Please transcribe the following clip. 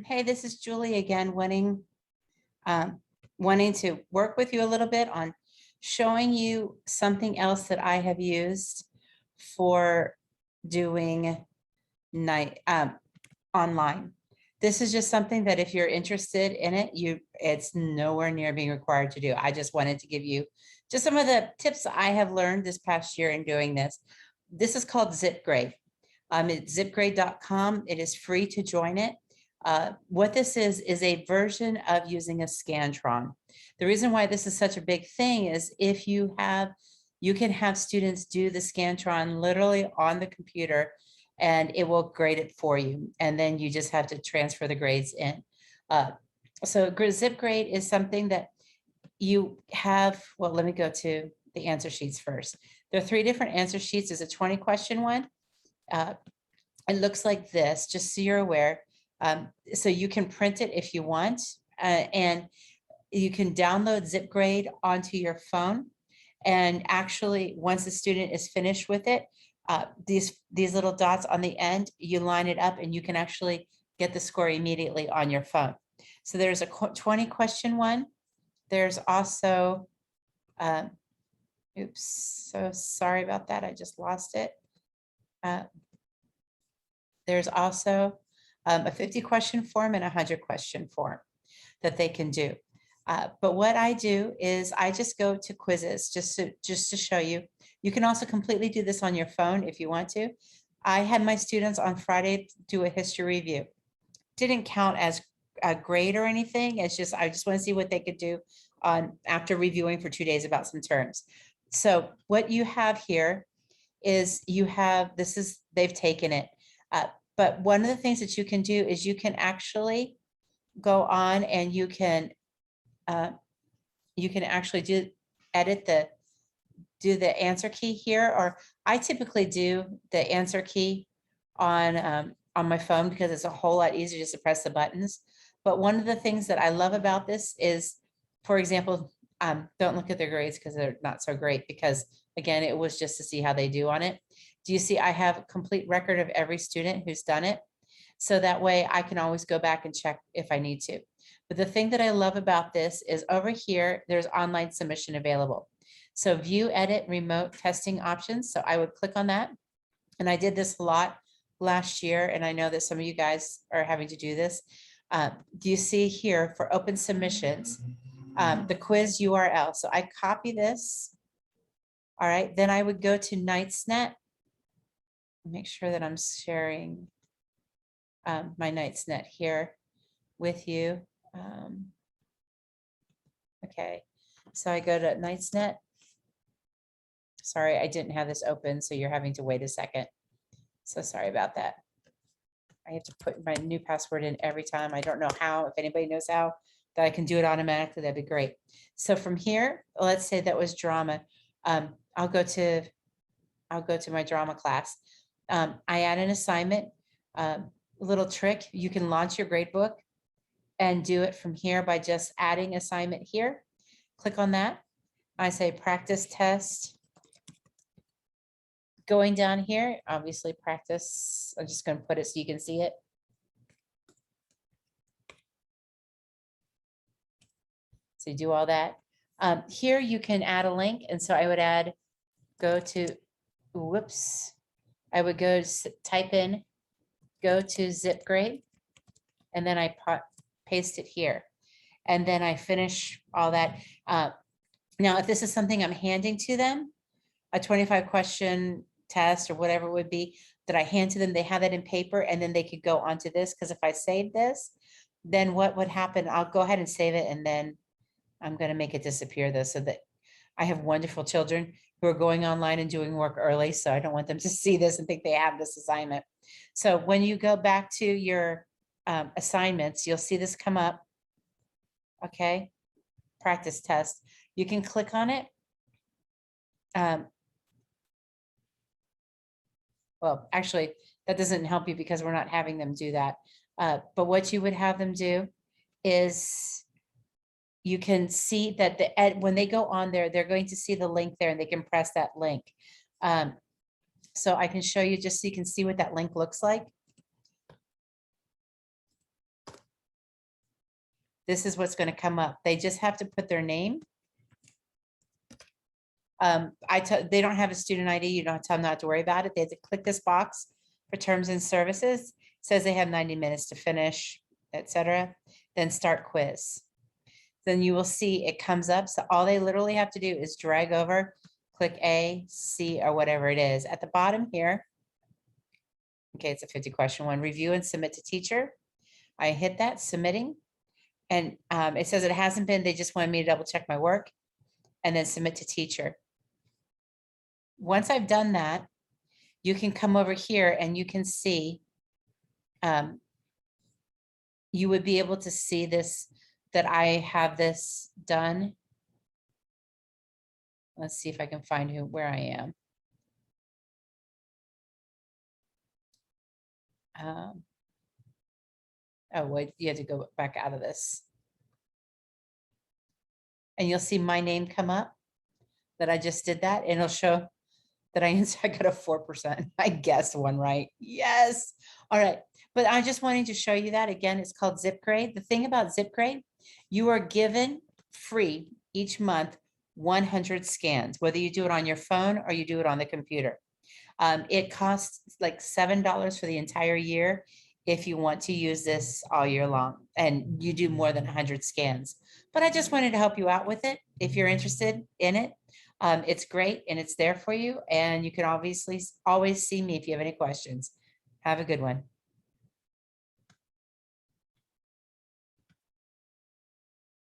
Hey, this is Julie again, um, wanting to work with you a little bit on showing you something else that I have used for doing night online. This is just something that if you're interested in it, it's nowhere near being required to do. I just wanted to give you just some of the tips I have learned this past year in doing this. This is called zipgrade. It's zipgrade.com. It is free to join it. What this is a version of using a Scantron. The reason why this is such a big thing is if you can have students do the Scantron literally on the computer and it will grade it for you. And then you just have to transfer the grades in. So zipgrade is something that you have, well, let me go to the answer sheets first. There are 3 different answer sheets. There's a 20 question one. It looks like this, just so you're aware. So you can print it if you want, and you can download zipgrade onto your phone. And actually, once the student is finished with it, these little dots on the end, you line it up and you can actually get the score immediately on your phone. So there's a 20 question one. There's also, oops, so sorry about that. I just lost it. There's also a 50 question form and a 100 question form that they can do. But what I do is I just go to quizzes just to show you. You can also completely do this on your phone if you want to. I had my students on Friday do a history review. Didn't count as a grade or anything. It's just, I just want to see what they could do on after reviewing for 2 days about some terms. So what you have here is they've taken it. But one of the things that you can do is you can actually go on and you can actually do the answer key here, or I typically do the answer key on my phone because it's a whole lot easier just to press the buttons. But one of the things that I love about this is, for example, don't look at their grades because they're not so great, because again, it was just to see how they do on it. Do you see I have a complete record of every student who's done it? So that way I can always go back and check if I need to. But the thing that I love about this is over here, there's online submission available. So view, edit, remote testing options. So I would click on that. And I did this a lot last year. And I know that some of you guys are having to do this. Do you see here for open submissions, the quiz URL? So I copy this. All right, then I would go to NightsNet. Make sure that I'm sharing my NightsNet here with you. Okay, so I go to NightsNet. Sorry, I didn't have this open, so you're having to wait a second. So sorry about that. I have to put my new password in every time. I don't know how. If anybody knows how that I can do it automatically, that'd be great. So from here, let's say that was drama. I'll go to my drama class. I add an assignment, little trick. You can launch your gradebook and do it from here by just adding assignment here. Click on that. I say practice test. Going down here, obviously practice. I'm just going to put it so you can see it. So you do all that. Here you can add a link. And so I would I would go type in, go to zipgrade, and then I paste it here. And then I finish all that. Now, if this is something I'm handing to them, a 25 question test or whatever it would be that I hand to them, they have that in paper, and then they could go onto this. Because if I save this, then what would happen? I'll go ahead and save it, and then I'm going to make it disappear though, so that I have wonderful children who are going online and doing work early. So I don't want them to see this and think they have this assignment. So when you go back to your assignments, you'll see this come up. Okay. Practice test. You can click on it. Well, actually, that doesn't help you because we're not having them do that. But what you would have them do is you can see that when they go on there, they're going to see the link there and they can press that link. So I can show you just so you can see what that link looks like. this is what's going to come up. They just have to put their name. They don't have a student ID. You don't tell them not to worry about it. They have to click this box for terms and services. Says they have 90 minutes to finish, etc. Then start quiz. Then you will see it comes up. So all they literally have to do is drag over, click A, C, or whatever it is. At the bottom here, okay, it's a 50 question one. Review and submit to teacher. I hit that, submitting. And it says it hasn't been, they just wanted me to double check my work and then submit to teacher. Once I've done that, you can come over here and you can see, you would be able to see this, that I have this done. Let's see if I can find where I am. Oh, wait, you had to go back out of this. And you'll see my name come up, that I just did that, and it'll show that I got a 4%. I guessed one right. Yes. All right. But I just wanted to show you that again. It's called zipgrade. The thing about zipgrade, you are given free each month 100 scans, whether you do it on your phone or you do it on the computer. It costs like $7 for the entire year if you want to use this all year long, and you do more than 100 scans. But I just wanted to help you out with it if you're interested in it. It's great and it's there for you, and you can obviously always see me if you have any questions. Have a good one.